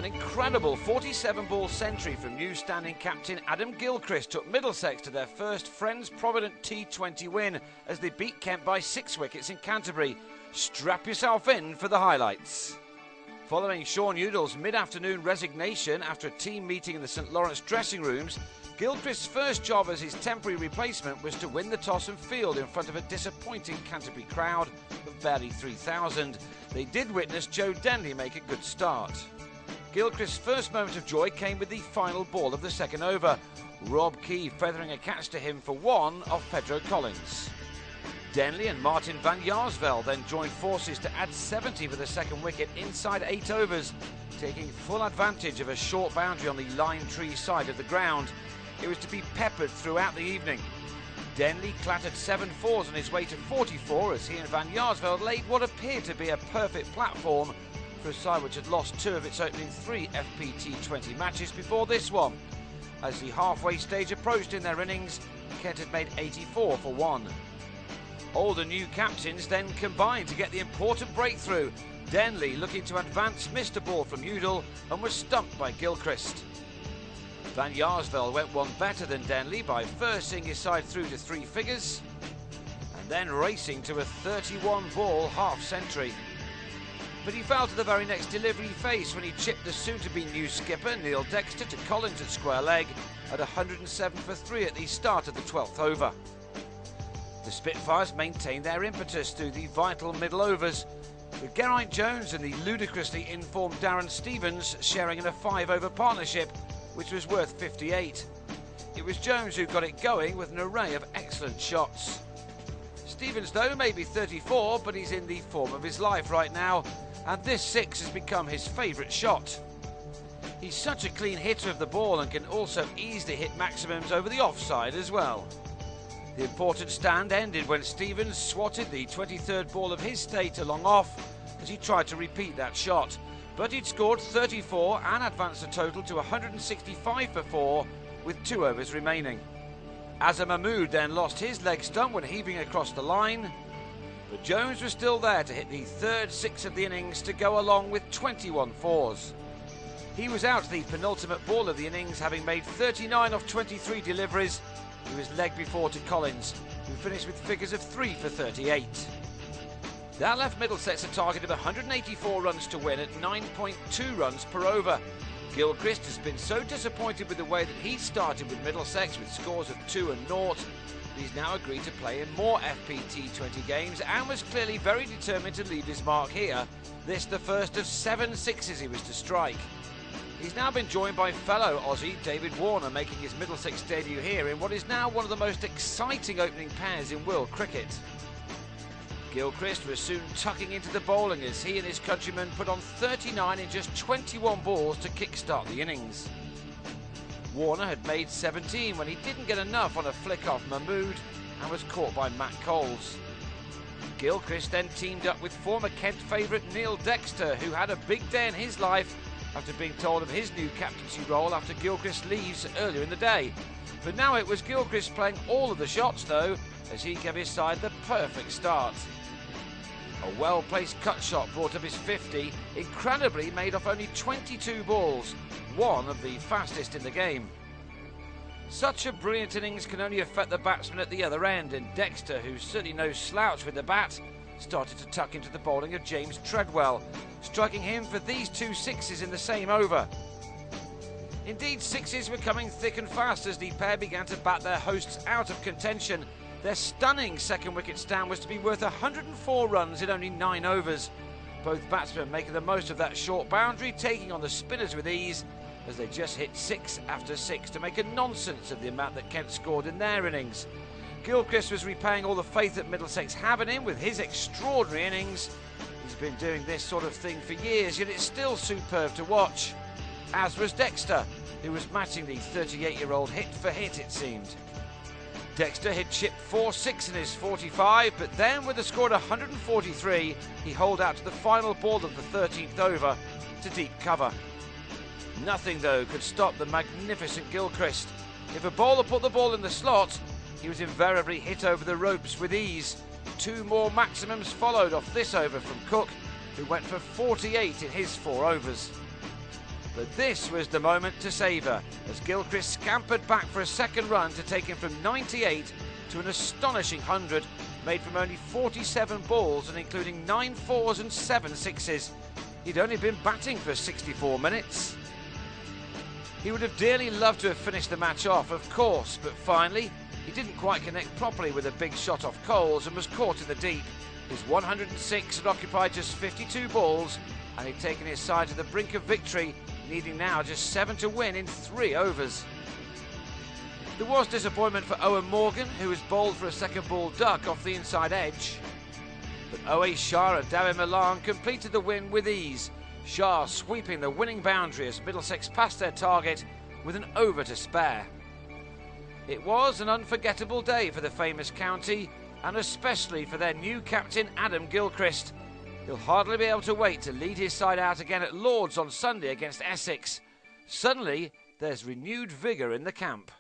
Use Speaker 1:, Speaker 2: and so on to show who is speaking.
Speaker 1: An incredible 47-ball century from new standing captain Adam Gilchrist took Middlesex to their first Friends Provident T20 win as they beat Kent by 6 wickets in Canterbury. Strap yourself in for the highlights. Following Sean Udall's mid-afternoon resignation after a team meeting in the St Lawrence dressing rooms, Gilchrist's first job as his temporary replacement was to win the toss and field in front of a disappointing Canterbury crowd of barely 3,000. They did witness Joe Denley make a good start. Gilchrist's first moment of joy came with the final ball of the second over, Rob Key feathering a catch to him for one off Pedro Collins. Denley and Martin van Jaarsveld then joined forces to add 70 for the second wicket inside 8 overs, taking full advantage of a short boundary on the lime tree side of the ground. It was to be peppered throughout the evening. Denley clattered 7 fours on his way to 44 as he and van Jaarsveld laid what appeared to be a perfect platform for a side which had lost 2 of its opening 3 FPT20 matches before this one. As the halfway stage approached in their innings, Kent had made 84 for 1. Old and new captains then combined to get the important breakthrough. Denley, looking to advance, missed a ball from Udall and was stumped by Gilchrist. Van Jaarsveld went one better than Denley by first seeing his side through to 3 figures and then racing to a 31-ball half-century. But he fell to the very next delivery face when he chipped the soon-to-be new skipper Neil Dexter to Collins at square leg at 107 for 3 at the start of the 12th over. The Spitfires maintained their impetus through the vital middle overs, with Geraint Jones and the ludicrously informed Darren Stevens sharing in a 5-over partnership, which was worth 58. It was Jones who got it going with an array of excellent shots. Stevens, though, may be 34, but he's in the form of his life right now, and this 6 has become his favourite shot. He's such a clean hitter of the ball and can also easily hit maximums over the offside as well. The important stand ended when Stevens swatted the 23rd ball of his stay to long off as he tried to repeat that shot, but he'd scored 34 and advanced the total to 165 for 4 with 2 overs remaining. Azhar Mahmood then lost his leg stump when heaving across the line, but Jones was still there to hit the 3rd 6 of the innings to go along with 21 fours. He was out the penultimate ball of the innings, having made 39 off 23 deliveries. He was leg before to Collins, who finished with figures of 3 for 38. That left Middlesex a target of 184 runs to win at 9.2 runs per over. Gilchrist has been so disappointed with the way that he started with Middlesex with scores of 2 and 0. He's now agreed to play in more FPT20 games and was clearly very determined to leave his mark here. This the first of 7 sixes he was to strike. He's now been joined by fellow Aussie David Warner, making his Middlesex debut here in what is now one of the most exciting opening pairs in world cricket. Gilchrist was soon tucking into the bowling as he and his countrymen put on 39 in just 21 balls to kick-start the innings. Warner had made 17 when he didn't get enough on a flick off Mahmood and was caught by Matt Coles. Gilchrist then teamed up with former Kent favourite Neil Dexter, who had a big day in his life after being told of his new captaincy role after Gilchrist leaves earlier in the day. For now it was Gilchrist playing all of the shots though, as he gave his side the perfect start. A well-placed cut shot brought up his 50, incredibly made off only 22 balls, one of the fastest in the game. Such a brilliant innings can only affect the batsman at the other end, and Dexter, who's certainly no slouch with the bat, started to tuck into the bowling of James Treadwell, striking him for these 2 sixes in the same over. Indeed, sixes were coming thick and fast as the pair began to bat their hosts out of contention. Their stunning second wicket stand was to be worth 104 runs in only 9 overs. Both batsmen making the most of that short boundary, taking on the spinners with ease as they just hit 6 after 6 to make a nonsense of the amount that Kent scored in their innings. Gilchrist was repaying all the faith that Middlesex have in him with his extraordinary innings. He's been doing this sort of thing for years, yet it's still superb to watch. As was Dexter, who was matching the 38-year-old hit for hit, it seemed. Dexter had chipped 4-6 in his 45, but then with a score at 143, he holed out to the final ball of the 13th over to deep cover. Nothing, though, could stop the magnificent Gilchrist. If a bowler put the ball in the slot, he was invariably hit over the ropes with ease. 2 more maximums followed off this over from Cook, who went for 48 in his 4 overs. But this was the moment to savour, as Gilchrist scampered back for a second run to take him from 98 to an astonishing 100, made from only 47 balls and including 9 fours and 7 sixes. He'd only been batting for 64 minutes. He would have dearly loved to have finished the match off, of course, but finally he didn't quite connect properly with a big shot off Coles and was caught in the deep. His 106 had occupied just 52 balls and he'd taken his side to the brink of victory, needing now just 7 to win in 3 overs. There was disappointment for Owen Morgan, who was bowled for a second ball duck off the inside edge. But Owe Shah and Darren Milan completed the win with ease, Shah sweeping the winning boundary as Middlesex passed their target with an over to spare. It was an unforgettable day for the famous county, and especially for their new captain Adam Gilchrist. He'll hardly be able to wait to lead his side out again at Lord's on Sunday against Essex. Suddenly, there's renewed vigour in the camp.